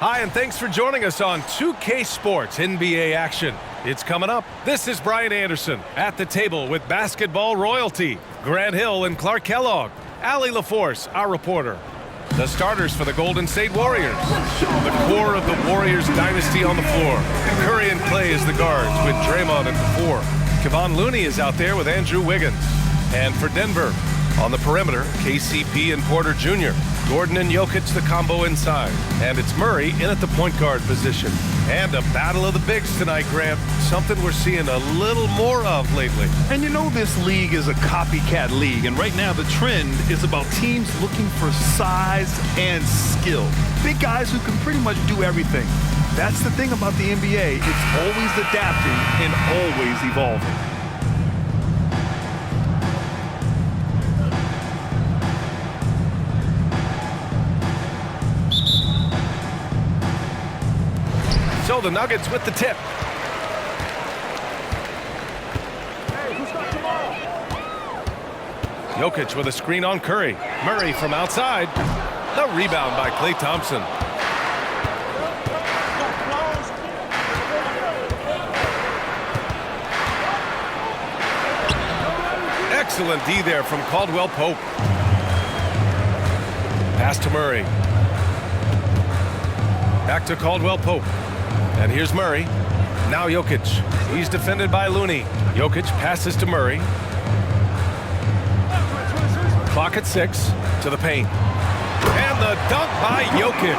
Hi, and thanks for joining us on 2K Sports NBA action. It's coming up. This is Brian Anderson at the table with basketball royalty, Grant Hill and Clark Kellogg, Allie LaForce, our reporter. The starters for the Golden State Warriors. The core of the Warriors dynasty on the floor. Curry and Clay as the guards with Draymond at the 4. Kevon Looney is out there with Andrew Wiggins. And for Denver, on the perimeter, KCP and Porter Jr. Gordon and Jokic the combo inside. And it's Murray in at the point guard position. And a battle of the bigs tonight, Grant. Something we're seeing a little more of lately. And you know this league is a copycat league, and right now the trend is about teams looking for size and skill. Big guys who can pretty much do everything. That's the thing about the NBA. It's always adapting and always evolving. So the Nuggets with the tip. Jokic with a screen on Curry. Murray from outside. The rebound by Klay Thompson. Excellent D there from Caldwell Pope. Pass to Murray. Back to Caldwell Pope. And here's Murray. Now Jokic. He's defended by Looney. Jokic passes to Murray. Clock at 6 to the paint. And the dunk by Jokic.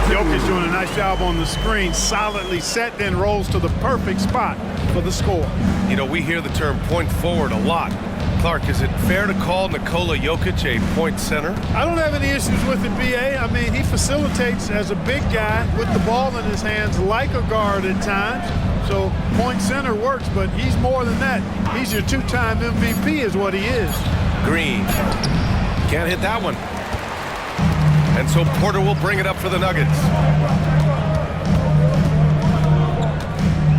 Jokic doing a nice job on the screen. Solidly set, then rolls to the perfect spot for the score. You know, we hear the term point forward a lot. Clark, is it fair to call Nikola Jokic a point center? I don't have any issues with it, B.A. I mean, he facilitates as a big guy with the ball in his hands like a guard at times. So point center works, but he's more than that. He's your two-time MVP is what he is. Green. Can't hit that one. And so Porter will bring it up for the Nuggets.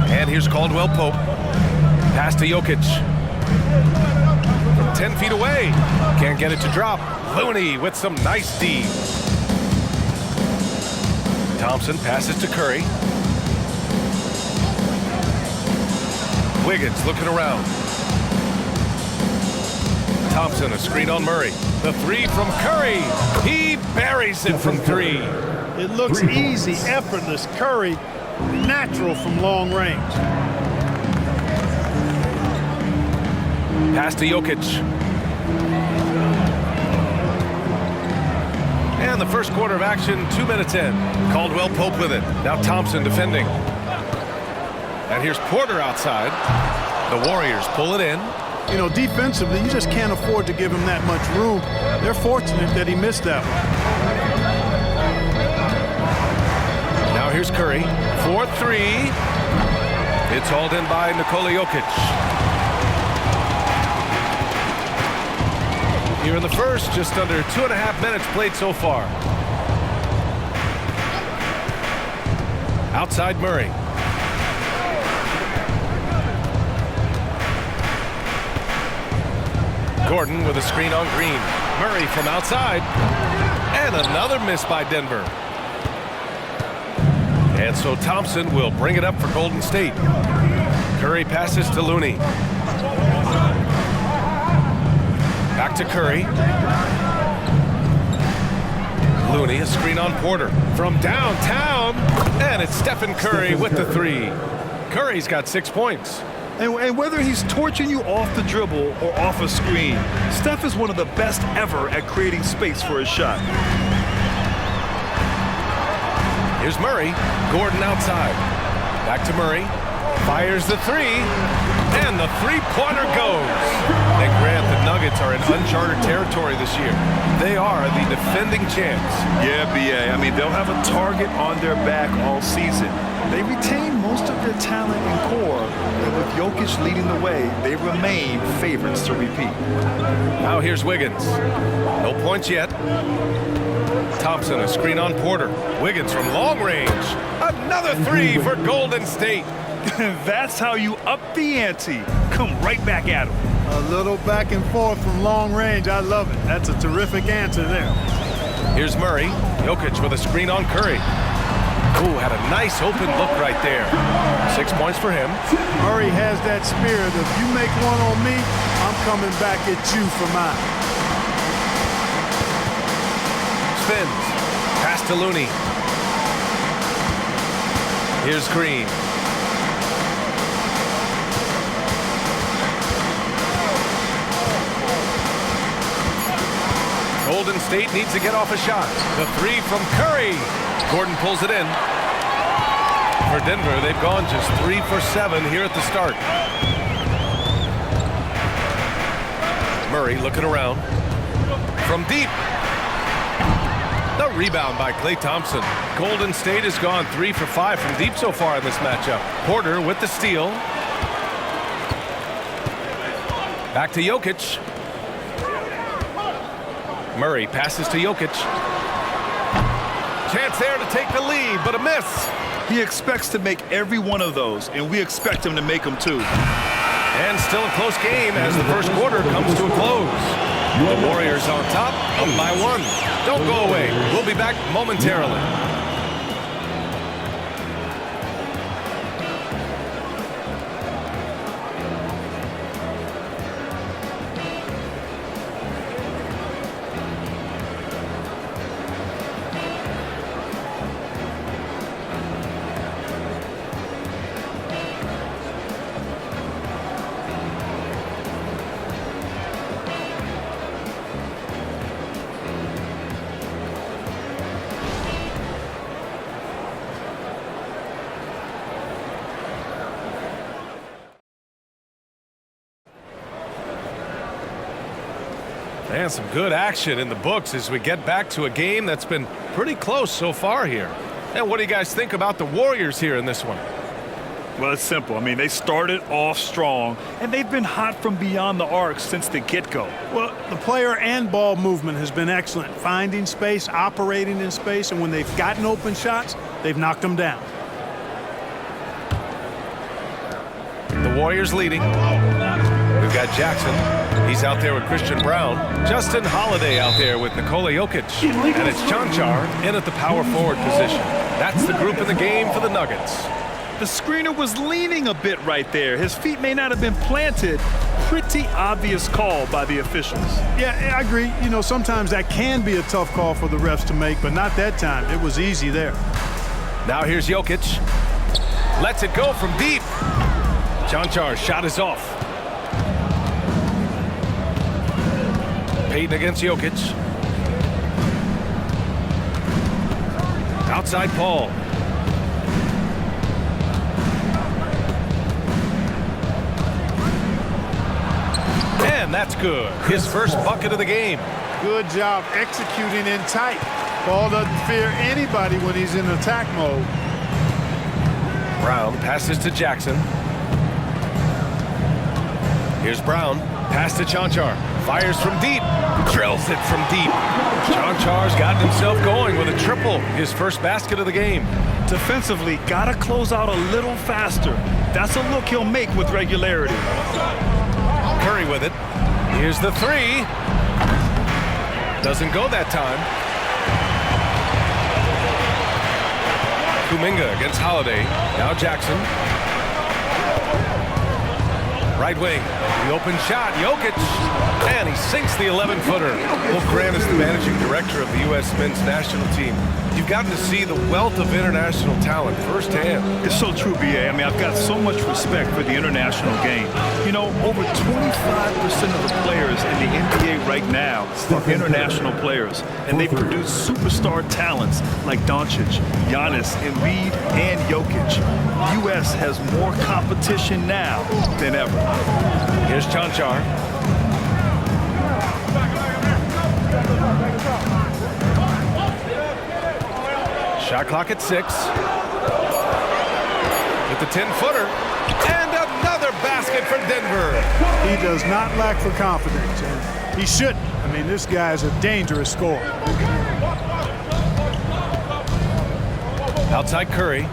And here's Caldwell Pope. Pass to Jokic. 10 feet away. Can't get it to drop. Looney with some nice D. Thompson passes to Curry. Wiggins looking around. Thompson, a screen on Murray. The 3 from Curry. He buries it from 3. It looks easy, effortless. Curry, natural from long range. Pass to Jokic. And the first quarter of action, 2 minutes in. Caldwell Pope with it. Now Thompson defending. And here's Porter outside. The Warriors pull it in. You know, defensively, you just can't afford to give him that much room. They're fortunate that he missed that one. Now here's Curry. 4-3. It's hauled in by Nikola Jokic. Here in the first, just under 2.5 minutes played so far. Outside Murray. Gordon with a screen on Green. Murray from outside. And another miss by Denver. And so Thompson will bring it up for Golden State. Curry passes to Looney. Back to Curry. Looney, a screen on Porter. From downtown, and it's Stephen Curry with the 3. Curry's got 6 points. And whether he's torching you off the dribble or off a screen, Steph is one of the best ever at creating space for his shot. Here's Murray. Gordon outside. Back to Murray. Fires the 3. And the three-pointer goes. And Grant, the Nuggets are in uncharted territory this year. They are the defending champs. Yeah, B.A. I mean, they'll have a target on their back all season. They retain most of their talent and core, and with Jokic leading the way, they remain favorites to repeat. Now here's Wiggins. No points yet. Thompson, a screen on Porter. Wiggins from long range. Another 3 for Golden State. That's how you up the ante. Come right back at him. A little back and forth from long range. I love it. That's a terrific answer there. Here's Murray. Jokic with a screen on Curry. Ooh, had a nice open look right there. 6 points for him. Murray has that spirit of, you make one on me, I'm coming back at you for mine. Spins. Pass to Looney. Here's Green. Golden State needs to get off a shot. The three from Curry. Gordon pulls it in. For Denver, they've gone just 3 for 7 here at the start. Murray looking around. From deep. The rebound by Klay Thompson. Golden State has gone 3 for 5 from deep so far in this matchup. Porter with the steal. Back to Jokic. Murray passes to Jokic. Chance there to take the lead, but a miss. He expects to make every one of those, and we expect him to make them too. And still a close game as the first quarter comes to a close. The Warriors on top, up by 1. Don't go away. We'll be back momentarily. And some good action in the books as we get back to a game that's been pretty close so far here. And what do you guys think about the Warriors here in this one? Well, it's simple. I mean, they started off strong, and they've been hot from beyond the arc since the get-go. Well, the player and ball movement has been excellent. Finding space, operating in space, and when they've gotten open shots, they've knocked them down. The Warriors leading. We've got Jackson. He's out there with Christian Brown. Justin Holiday out there with Nikola Jokic. And it's Cancar in at the power forward position. That's the group in the game for the Nuggets. The screener was leaning a bit right there. His feet may not have been planted. Pretty obvious call by the officials. Yeah, I agree. You know, sometimes that can be a tough call for the refs to make, but not that time. It was easy there. Now here's Jokic. Lets it go from deep. Cancar's shot is off. Payton against Jokic. Outside Paul. And that's good. His first bucket of the game. Good job executing in tight. Paul doesn't fear anybody when he's in attack mode. Brown passes to Jackson. Here's Brown. Pass to Cancar. Fires from deep. Drills it from deep. Cancar's gotten himself going with a triple. His first basket of the game. Defensively, gotta close out a little faster. That's a look he'll make with regularity. Curry with it. Here's the three. Doesn't go that time. Kuminga against Holiday. Now Jackson. Right wing. The open shot. Jokic. And he sinks the 11-footer. Will Grant is the managing director of the U.S. men's national team. You've gotten to see the wealth of international talent firsthand. It's so true, B.A. I mean, I've got so much respect for the international game. You know, over 25% of the players in the NBA right now are international players, and they produce superstar talents like Doncic, Giannis, Embiid, and Jokic. U.S. has more competition now than ever. Here's Cancar. Shot clock at 6. With the 10-footer. And another basket for Denver. He does not lack for confidence, and he shouldn't. I mean, this guy's a dangerous scorer. Outside Curry.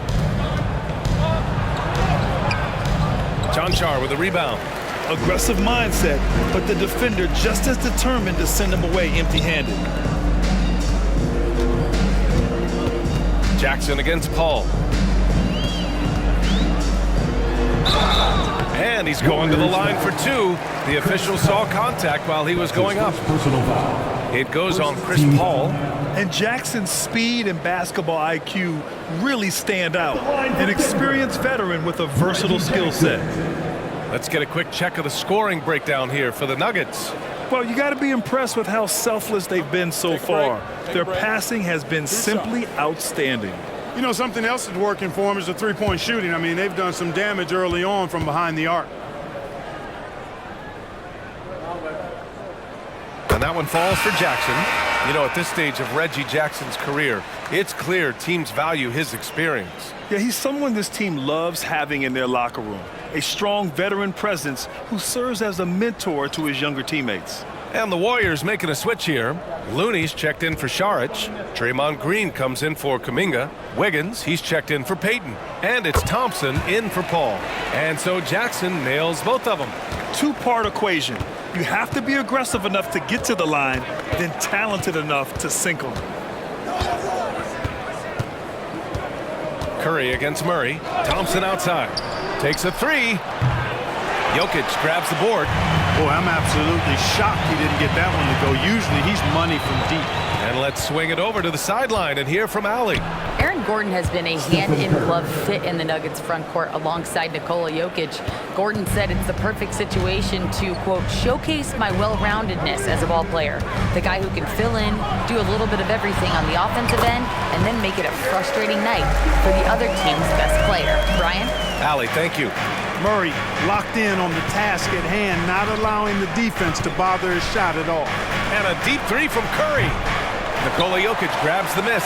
Cancar with a rebound. Aggressive mindset, but the defender just as determined to send him away empty-handed. Jackson against Paul. And he's going to the line for two. The official saw contact while he was going up. It goes on Chris Paul. And Jackson's speed and basketball IQ really stand out. An experienced veteran with a versatile skill set. Let's get a quick check of the scoring breakdown here for the Nuggets. Well, you got to be impressed with how selfless they've been so far. Their passing has been simply outstanding. You know, something else that's working for them is the three-point shooting. I mean, they've done some damage early on from behind the arc. And that one falls for Jackson. You know, at this stage of Reggie Jackson's career, it's clear teams value his experience. Yeah, he's someone this team loves having in their locker room. A strong veteran presence who serves as a mentor to his younger teammates. And the Warriors making a switch here. Looney's checked in for Saric. Draymond Green comes in for Kuminga. Wiggins, he's checked in for Payton. And it's Thompson in for Paul. And so Jackson nails both of them. Two-part equation. You have to be aggressive enough to get to the line, then talented enough to sink them. Curry against Murray. Thompson outside. Takes a three. Jokic grabs the board. Boy, I'm absolutely shocked he didn't get that one to go. Usually he's money from deep. And let's swing it over to the sideline and hear from Allie. Aaron Gordon has been a hand-in-glove fit in the Nuggets front court alongside Nikola Jokic. Gordon said it's the perfect situation to, quote, showcase my well-roundedness as a ball player. The guy who can fill in, do a little bit of everything on the offensive end, and then make it a frustrating night for the other team's best player. Brian? Allie, thank you. Murray locked in on the task at hand, not allowing the defense to bother his shot at all. And a deep three from Curry. Nikola Jokic grabs the miss.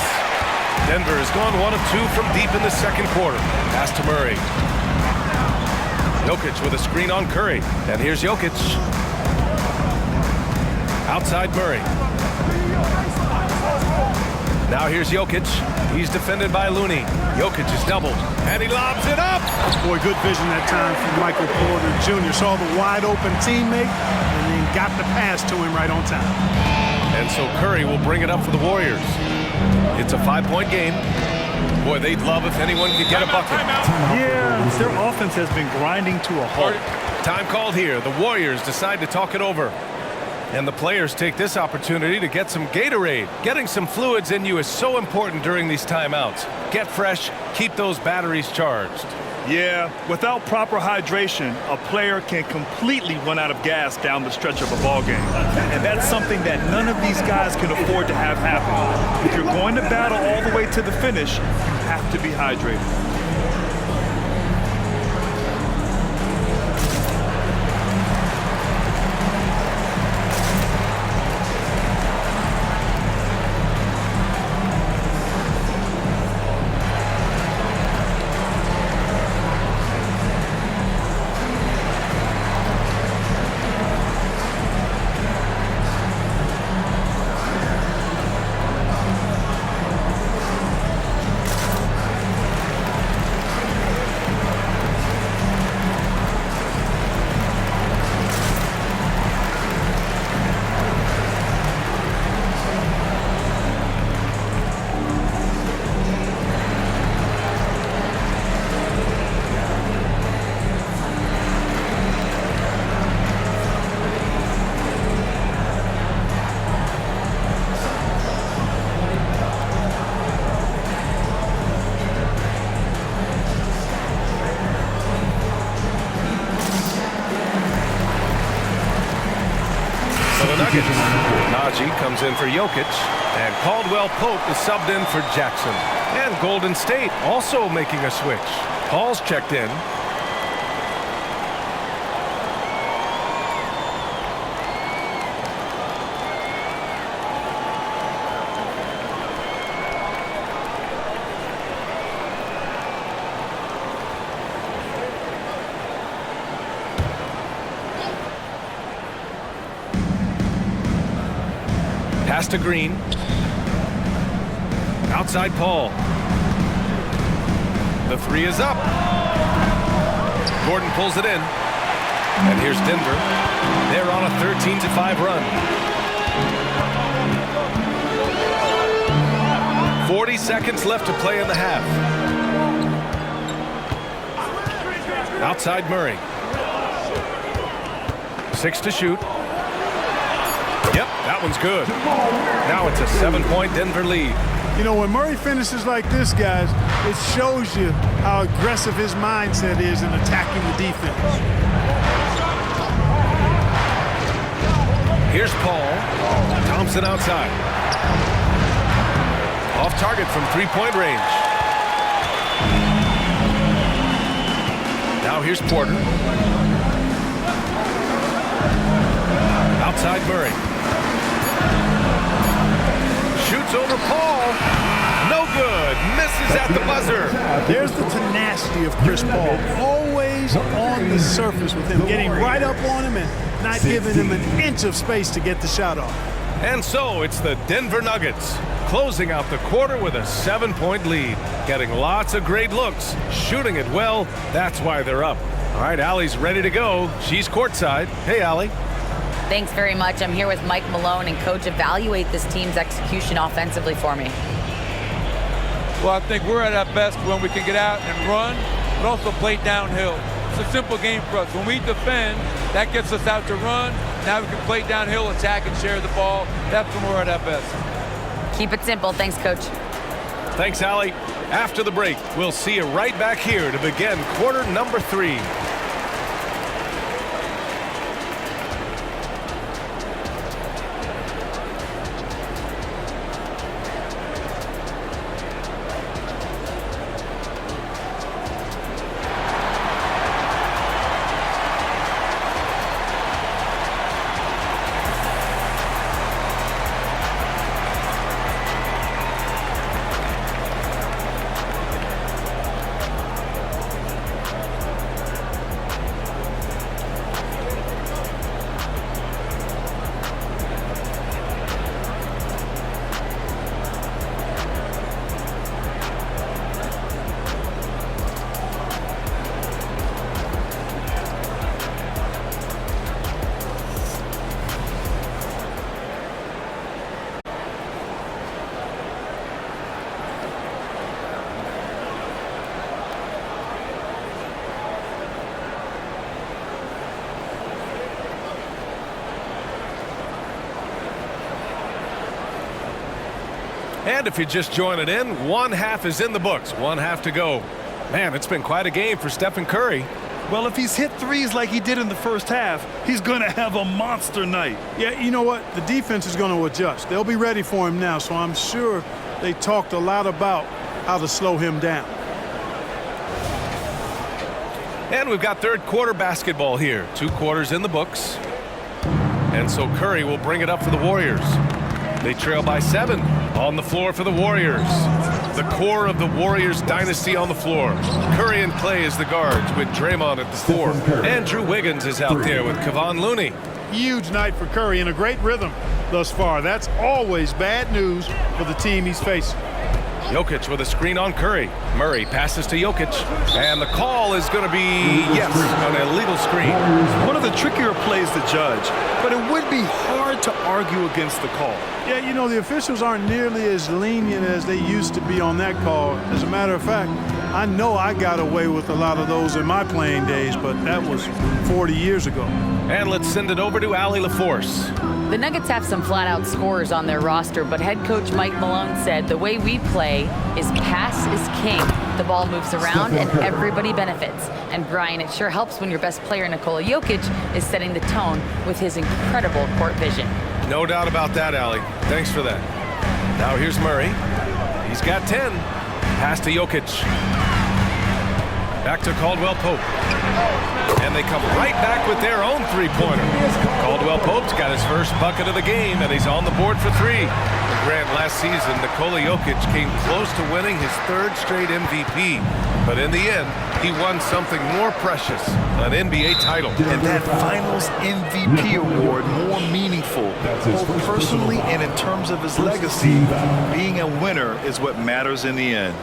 Denver has gone 1 of 2 from deep in the second quarter. Pass to Murray. Jokic with a screen on Curry. And here's Jokic. Outside Murray. Now here's Jokic. He's defended by Looney. Jokic is doubled. And he lobs it up. Boy, good vision that time from Michael Porter Jr. Saw the wide open teammate and then got the pass to him right on time. And so Curry will bring it up for the Warriors. It's a 5-point game. Boy, they'd love if anyone could get a bucket. Yeah, their offense has been grinding to a halt. Time called here. The Warriors decide to talk it over. And the players take this opportunity to get some Gatorade. Getting some fluids in you is so important during these timeouts. Get fresh, keep those batteries charged. Yeah, without proper hydration, a player can completely run out of gas down the stretch of a ball game. And that's something that none of these guys can afford to have happen. If you're going to battle all the way to the finish, you have to be hydrated. Najee comes in for Jokic, and Caldwell Pope is subbed in for Jackson. And Golden State also making a switch. Paul's checked in. Pass to Green. Outside Paul. The three is up. Gordon pulls it in. And here's Denver. They're on a 13-5 run. 40 seconds left to play in the half. Outside Murray. 6 to shoot. Yep, that one's good. Now it's a 7-point Denver lead. You know, when Murray finishes like this, guys, it shows you how aggressive his mindset is in attacking the defense. Here's Paul. Thompson outside. Off target from three-point range. Now here's Porter. Outside Murray. Shoots over Paul. No good. Misses at the buzzer. There's the tenacity of Chris Paul. Always on the surface with him, getting right up on him and not giving him an inch of space to get the shot off. And so it's the Denver Nuggets closing out the quarter with a 7-point lead. Getting lots of great looks, shooting it well. That's why they're up. All right, Allie's ready to go. She's courtside. Hey, Allie. Thanks very much. I'm here with Mike Malone, and Coach, evaluate this team's execution offensively for me. Well, I think we're at our best when we can get out and run, but also play downhill. It's a simple game for us. When we defend, that gets us out to run. Now we can play downhill, attack, and share the ball. That's when we're at our best. Keep it simple. Thanks, Coach. Thanks, Allie. After the break, we'll see you right back here to begin quarter number 3. And if you're just joining in, one half is in the books. One half to go. Man, it's been quite a game for Stephen Curry. Well, if he's hit threes like he did in the first half, he's going to have a monster night. Yeah, you know what? The defense is going to adjust. They'll be ready for him now, so I'm sure they talked a lot about how to slow him down. And we've got third quarter basketball here. 2 quarters in the books. And so Curry will bring it up for the Warriors. They trail by 7 on the floor for the Warriors. The core of the Warriors dynasty on the floor. Curry and Clay as the guards with Draymond at the 4. Andrew Wiggins is out there with Kevon Looney. Huge night for Curry and a great rhythm thus far. That's always bad news for the team he's facing. Jokic with a screen on Curry. Murray passes to Jokic. And the call is going to be, yes, an illegal screen. One of the trickier plays to judge, but it would be hard to argue against the call. Yeah, you know, the officials aren't nearly as lenient as they used to be on that call. As a matter of fact, I know I got away with a lot of those in my playing days, but that was 40 years ago. And let's send it over to Allie LaForce. The Nuggets have some flat-out scorers on their roster, but head coach Mike Malone said the way we play is pass is king. The ball moves around and everybody benefits. And Brian, it sure helps when your best player, Nikola Jokic, is setting the tone with his incredible court vision. No doubt about that, Allie. Thanks for that. Now here's Murray. He's got 10. Pass to Jokic. Back to Caldwell Pope. And they come right back with their own three-pointer. Caldwell Pope's got his first bucket of the game, and he's on the board for 3. Grant, last season, Nikola Jokic came close to winning his 3rd straight MVP. But in the end, he won something more precious, an NBA title. And that Finals MVP award more meaningful, both personally and in terms of his legacy. Being a winner is what matters in the end.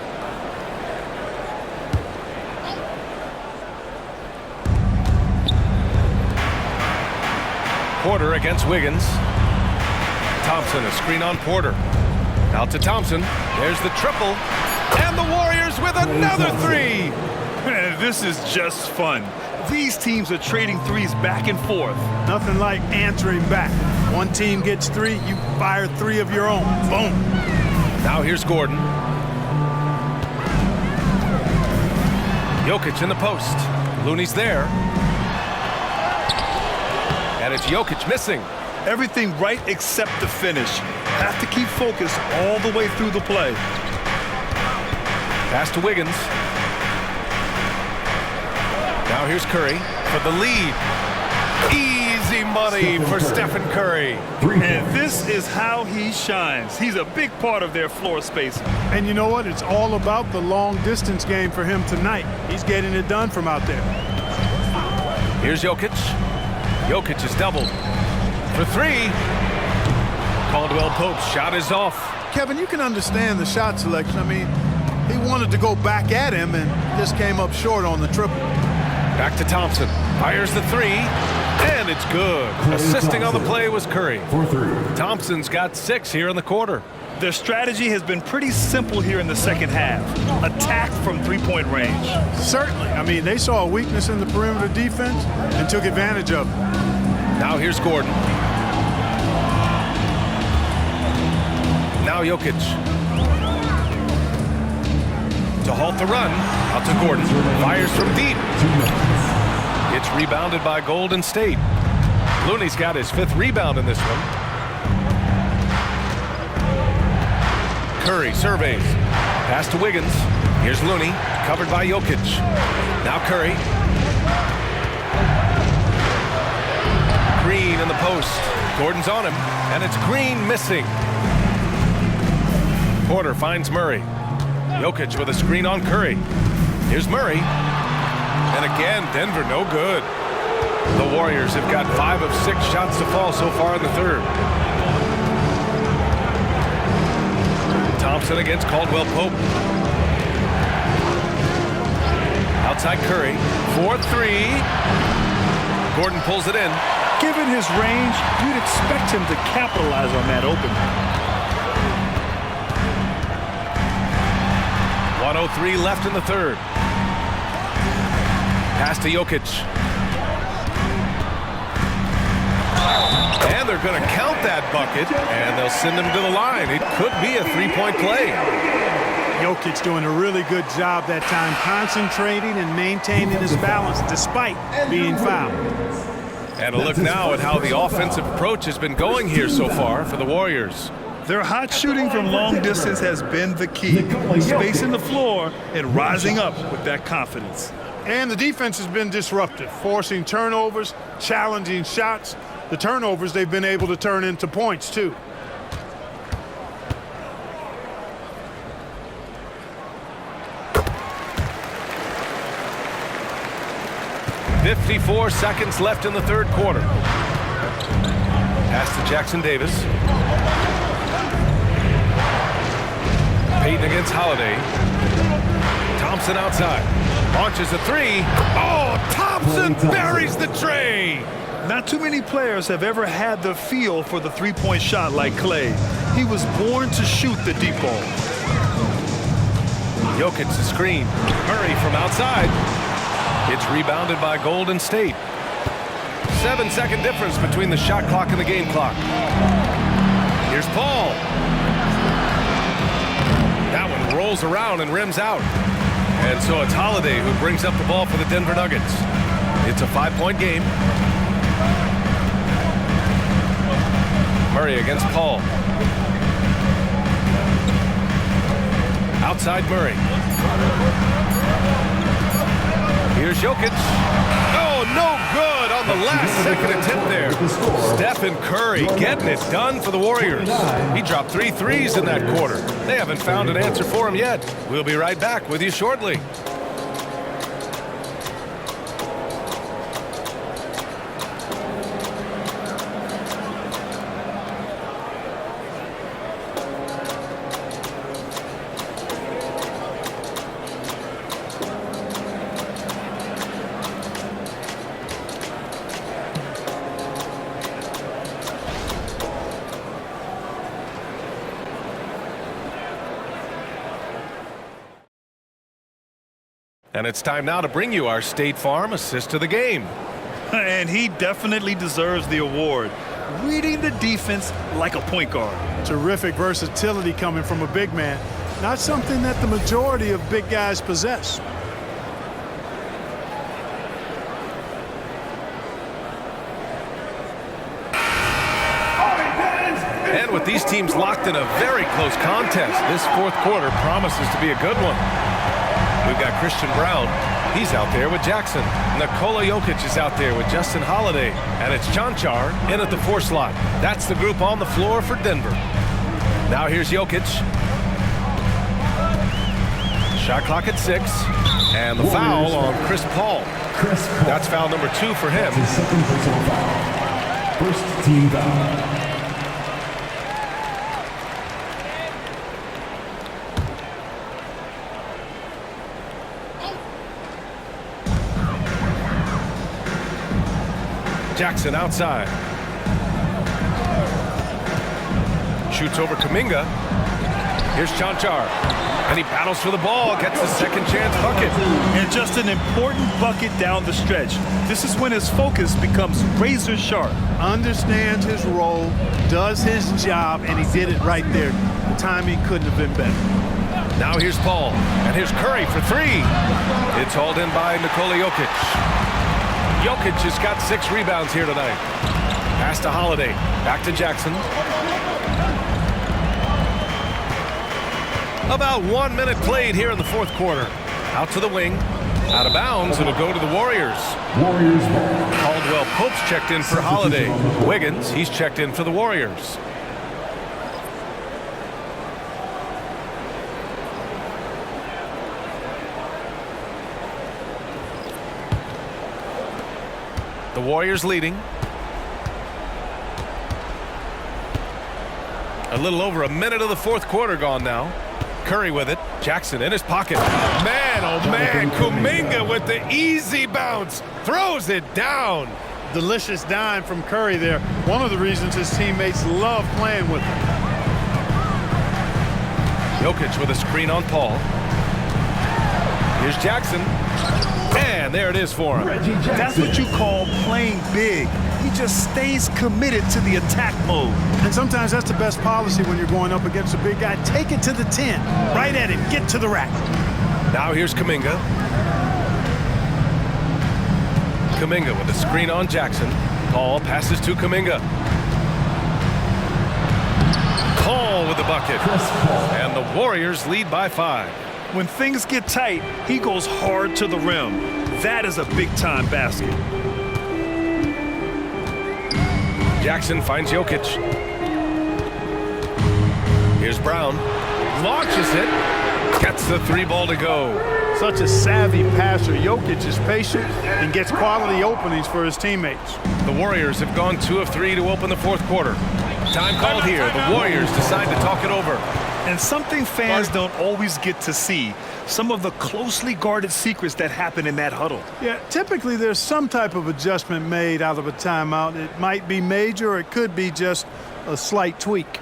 Porter against Wiggins. Thompson, a screen on Porter. Out to Thompson. There's the triple. And the Warriors with another three. Man, this is just fun. These teams are trading threes back and forth. Nothing like answering back. One team gets three, you fire three of your own. Boom. Now here's Gordon. Jokic in the post. Looney's there. And it's Jokic missing. Everything right except the finish. Have to keep focused all the way through the play. Pass to Wiggins. Now here's Curry for the lead. Easy money for Stephen Curry. And this is how he shines. He's a big part of their floor spacing. And you know what? It's all about the long distance game for him tonight. He's getting it done from out there. Here's Jokic. Jokic is doubled. For three. Caldwell Pope's shot is off. Kevin, you can understand the shot selection. I mean, he wanted to go back at him and just came up short on the triple. Back to Thompson. Fires the three. And it's good. Assisting on the play was Curry. Thompson's got 6 here in the quarter. Their strategy has been pretty simple here in the second half. Attack from three-point range. Certainly. I mean, they saw a weakness in the perimeter defense and took advantage of it. Now here's Gordon. Now Jokic. To halt the run. Out to Gordon. Fires from deep. It's rebounded by Golden State. Looney's got his 5th rebound in this one. Curry surveys. Pass to Wiggins. Here's Looney. Covered by Jokic. Now Curry. Green in the post. Gordon's on him. And it's Green missing. Porter finds Murray. Jokic with a screen on Curry. Here's Murray. And again, Denver no good. The Warriors have got 5 of 6 shots to fall so far in the third. Thompson against Caldwell Pope. Outside Curry. 4-3. Gordon pulls it in. Given his range, you'd expect him to capitalize on that opening. 1:03 left in the third. Pass to Jokic. And they're going to count that bucket, and they'll send him to the line. It could be a 3-point play. Jokic doing a really good job that time, concentrating and maintaining his balance despite being fouled. And a look now at how the offensive approach has been going here so far for the Warriors. Their hot shooting from long distance has been the key. Spacing the floor and rising up with that confidence. And the defense has been disruptive, forcing turnovers, challenging shots. The turnovers they've been able to turn into points, too. .54 seconds left in the third quarter. Pass to Jackson Davis. Payton against Holiday. Thompson outside. Launches a three. Oh, Thompson buries the tray. Not too many players have ever had the feel for the three-point shot like Klay. He was born to shoot the deep ball. Jokic the screen. Murray from outside. It's rebounded by Golden State. 7-second difference between the shot clock and the game clock. Here's Paul. That one rolls around and rims out. And so it's Holiday who brings up the ball for the Denver Nuggets. It's a 5-point game. Murray against Paul. Outside Murray. Here's Jokic. Oh, no good on the last second attempt there. Stephen Curry getting it done for the Warriors. He dropped 3 threes in that quarter. They haven't found an answer for him yet. We'll be right back with you shortly. And it's time now to bring you our State Farm assist to the game. And he definitely deserves the award. Reading the defense like a point guard. Terrific versatility coming from a big man. Not something that the majority of big guys possess. And with these teams locked in a very close contest, this fourth quarter promises to be a good one. We've got Christian Braun. He's out there with Jackson. Nikola Jokic is out there with Justin Holiday. And it's Cancar in at the 4 slot. That's the group on the floor for Denver. Now here's Jokic. Shot clock at 6. And the foul on Chris Paul. That's foul number 2 for him. His second personal foul. First team foul. Jackson outside. Shoots over Kuminga. Here's Cancar. And he battles for the ball, gets the second chance bucket. And just an important bucket down the stretch. This is when his focus becomes razor sharp. Understands his role, does his job, and he did it right there. The timing couldn't have been better. Now here's Paul. And here's Curry for 3. It's hauled in by Nikola Jokic. Jokic has got 6 rebounds here tonight. Pass to Holiday. Back to Jackson. About 1 minute played here in the fourth quarter. Out to the wing. Out of bounds. It'll go to the Warriors. Warriors ball. Caldwell Pope's checked in for Holiday. Wiggins, he's checked in for the Warriors. The Warriors leading. A little over a minute of the fourth quarter gone now. Curry with it. Jackson in his pocket. Man, oh man, Kuminga with the easy bounce. Throws it down. Delicious dime from Curry there. One of the reasons his teammates love playing with him. Jokic with a screen on Paul. Here's Jackson. And there it is for him. That's what you call playing big. He just stays committed to the attack mode. And sometimes that's the best policy when you're going up against a big guy. Take it to the 10. Right at him. Get to the rack. Now here's Kuminga. Kuminga with a screen on Jackson. Paul passes to Kuminga. Paul with the bucket. And the Warriors lead by 5. When things get tight, he goes hard to the rim. That is a big-time basket. Jackson finds Jokic. Here's Braun. Launches it. Gets the 3 ball to go. Such a savvy passer. Jokic is patient and gets quality openings for his teammates. The Warriors have gone 2 of 3 to open the fourth quarter. Time called here. The Warriors decide to talk it over. And something fans don't always get to see, some of the closely guarded secrets that happen in that huddle. Yeah, typically there's some type of adjustment made out of a timeout. It might be major or it could be just a slight tweak.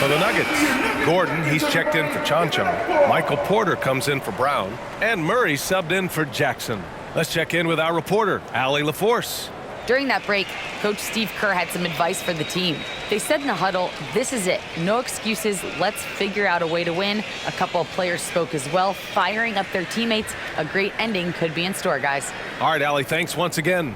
For the Nuggets, Gordon, he's checked in for Chon-Chon. Michael Porter comes in for Brown. And Murray subbed in for Jackson. Let's check in with our reporter, Allie LaForce. During that break, Coach Steve Kerr had some advice for the team. They said in the huddle, this is it. No excuses. Let's figure out a way to win. A couple of players spoke as well, firing up their teammates. A great ending could be in store, guys. All right, Allie, thanks once again.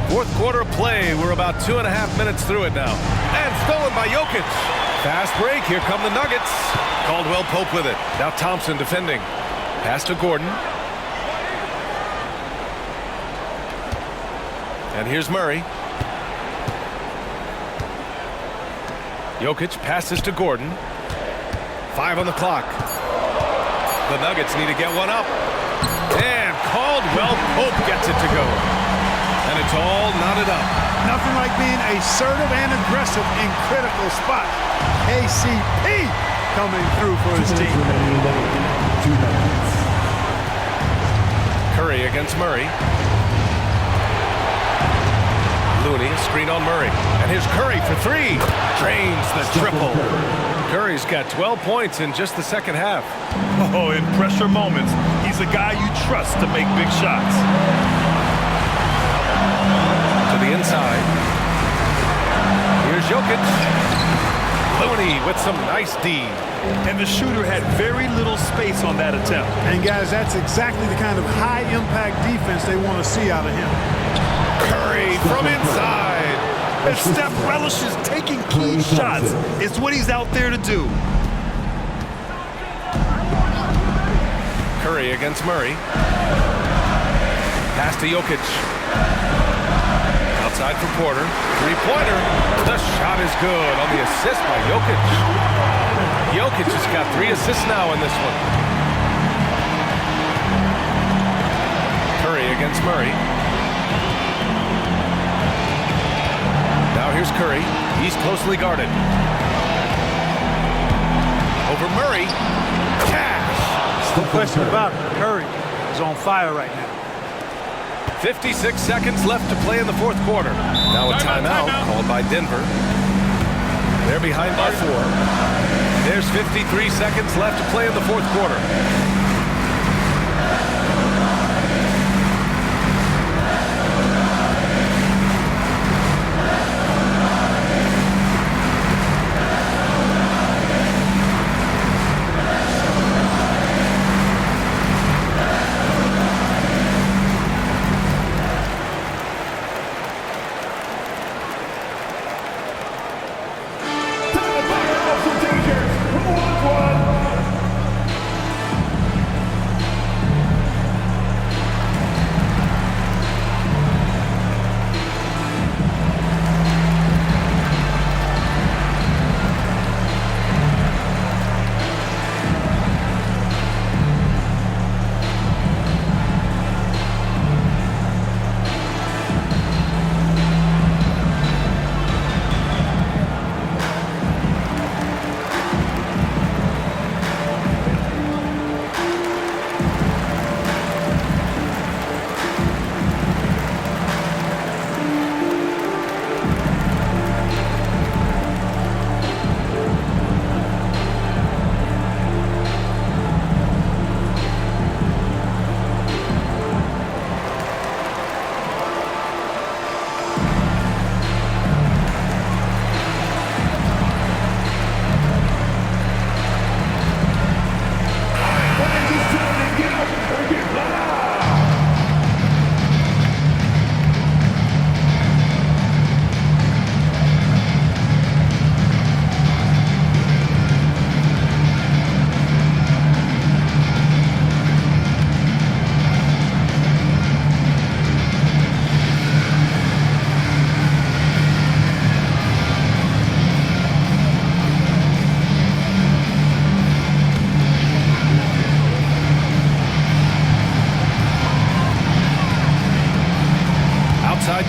Fourth quarter of play. We're about 2.5 minutes through it now. And stolen by Jokic. Fast break. Here come the Nuggets. Caldwell Pope with it. Now Thompson defending. Pass to Gordon. And here's Murray. Jokic passes to Gordon. 5 on the clock. The Nuggets need to get one up. And Caldwell Pope gets it to go. And it's all knotted up. Nothing like being assertive and aggressive in critical spots. KCP coming through for his team. Curry against Murray. Looney, screen on Murray. And here's Curry for 3. Drains the triple. Curry's got 12 points in just the second half. Oh, in pressure moments, he's a guy you trust to make big shots. To the inside. Here's Jokic. Looney with some nice D. And the shooter had very little space on that attempt. And guys, that's exactly the kind of high-impact defense they want to see out of him. Curry from inside. And Steph relishes taking key shots. It's what he's out there to do. Curry against Murray. Pass to Jokic. Outside for Porter. Three-pointer. The shot is good on the assist by Jokic. Jokic has got 3 assists now in this one. Curry against Murray. Now here's Curry. He's closely guarded. Over Murray. Cash. No question about it. Curry is on fire right now. 56 seconds left to play in the fourth quarter. Now a timeout called by Denver. They're behind by 4. There's 53 seconds left to play in the fourth quarter.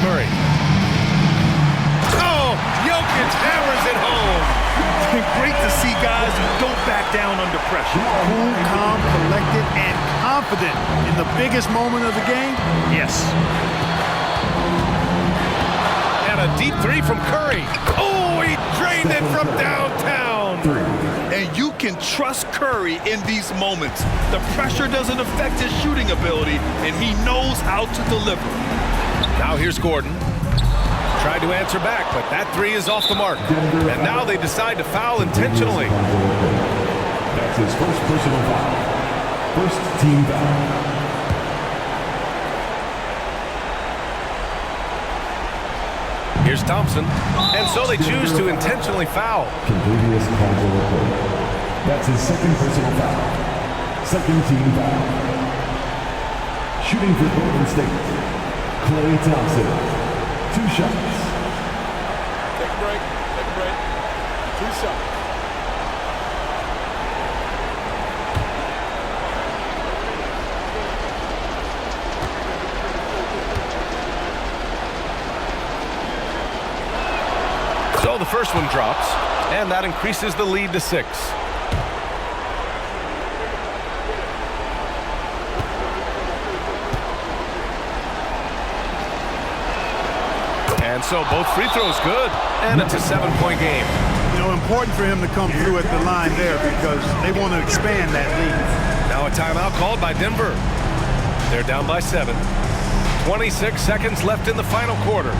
Murray. pressure. Cool, calm, collected, and confident in the biggest moment of the game? Yes. And a deep three from Curry. Oh, he drained it from downtown. And you can trust Curry in these moments. The pressure doesn't affect his shooting ability, and he knows how to deliver. Now here's Gordon. Tried to answer back, but that three is off the mark. And now they decide to foul intentionally. That's his first personal foul. First team foul. Here's Thompson. And so they choose to intentionally foul. Contagious casual report. That's his second personal foul. Second team foul. Shooting for Golden State. Klay Thompson. 2 shots. Take a break. Take a break. 2 shots. So the first one drops, and that increases the lead to 6. And so both free throws good, and it's a 7-point game. You know, important for him to come through at the line there because they want to expand that lead. Now a timeout called by Denver. They're down by 7. 26 seconds left in the final quarter.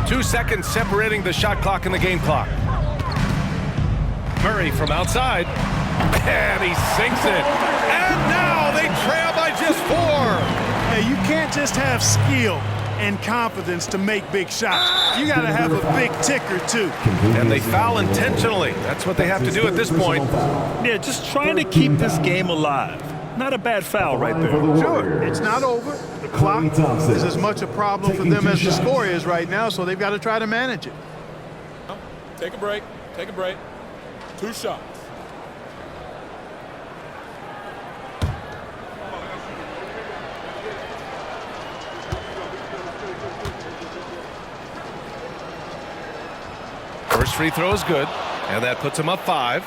Two seconds separating the shot clock and the game clock. Murray from outside. And he sinks it. And now they trail by just 4. Hey, you can't just have skill and confidence to make big shots. You got to have a big ticker, too. And they foul intentionally. That's what they have to do at this point. Yeah, just trying to keep this game alive. Not a bad foul right there. Sure, it's not over. The clock is as much a problem for them as the score is right now, so they've got to try to manage it. Take a break. Take a break. 2 shots. First free throw is good, and that puts him up 5.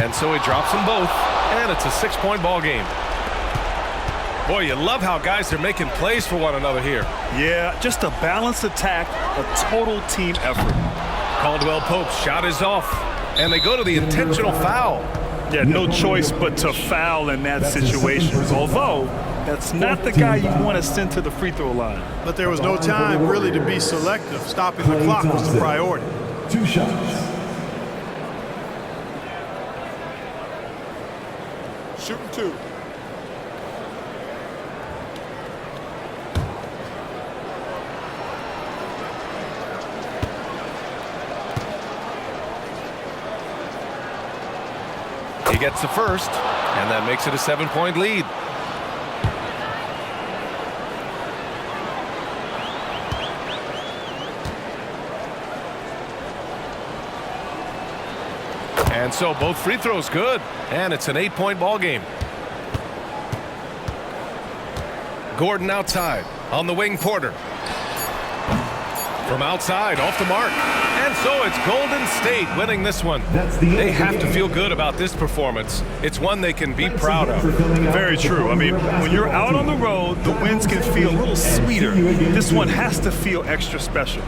And so he drops them both, and it's a 6-point ball game. Boy, you love how guys are making plays for one another here. Yeah, just a balanced attack, a total team effort. Caldwell Pope's shot is off, and they go to the intentional foul. Yeah, no choice but to foul in that situation. Although, That's not the guy you want to send to the free throw line. But there was no time really to be selective. Stopping the clock was the priority. 2 shots. Shooting 2. He gets the first, and that makes it a 7-point lead. And so both free throws good, and it's an 8-point ball game. Gordon outside on the wing. Porter from outside off the mark, and so it's Golden State winning this one. They have to feel good about this performance. It's one they can be proud of. Very true. I mean, when you're out on the road, the wins can feel a little sweeter. This one has to feel extra special.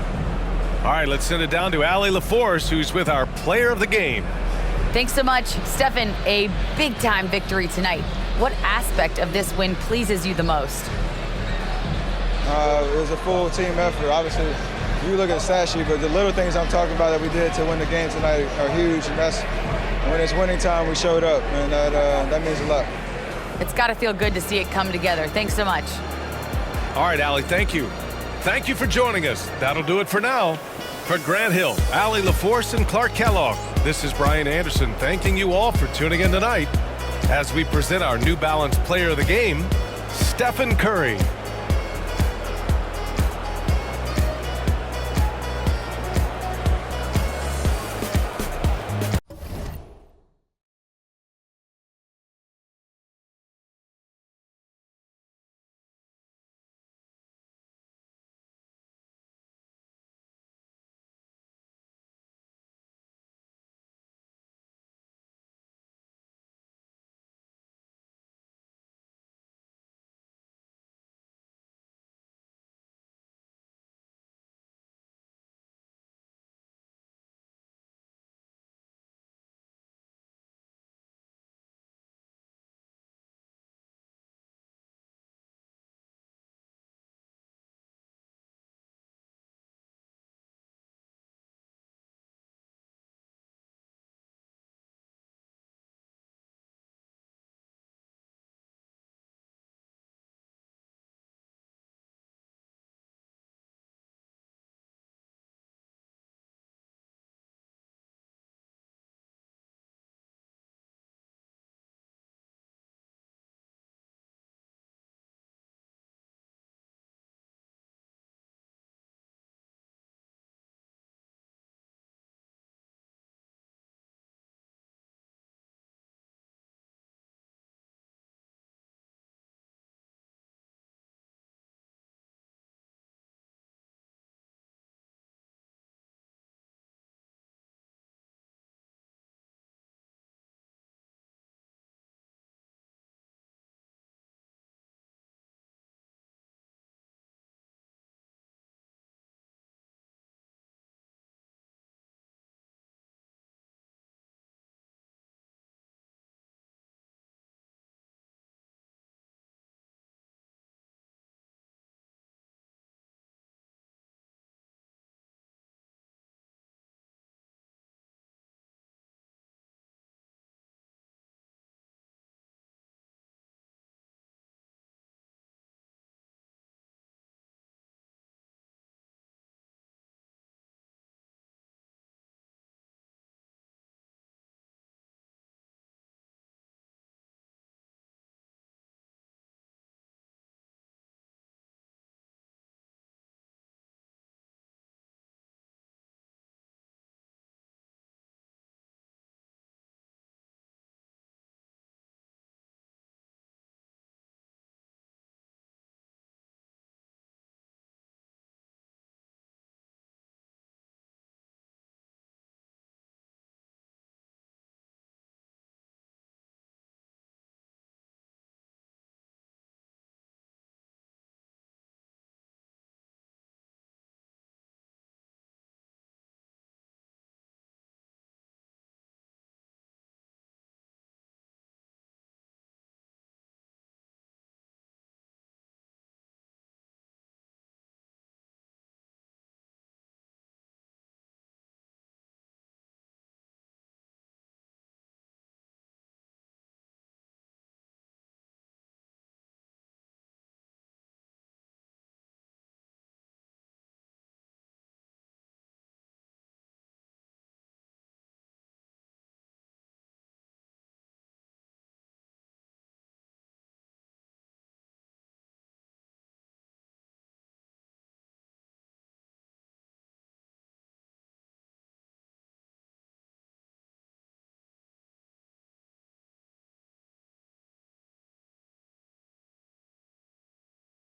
All right, let's send it down to Allie LaForce, who's with our player of the game. Thanks so much, Stephen. A big-time victory tonight. What aspect of this win pleases you the most? It was a full team effort. Obviously, you look at the stat sheet, but the little things I'm talking about that we did to win the game tonight are huge, and that's when it's winning time, we showed up, and that means a lot. It's got to feel good to see it come together. Thanks so much. All right, Allie, thank you. Thank you for joining us. That'll do it for now. For Grant Hill, Allie LaForce, and Clark Kellogg, this is Brian Anderson thanking you all for tuning in tonight as we present our New Balance Player of the Game, Stephen Curry.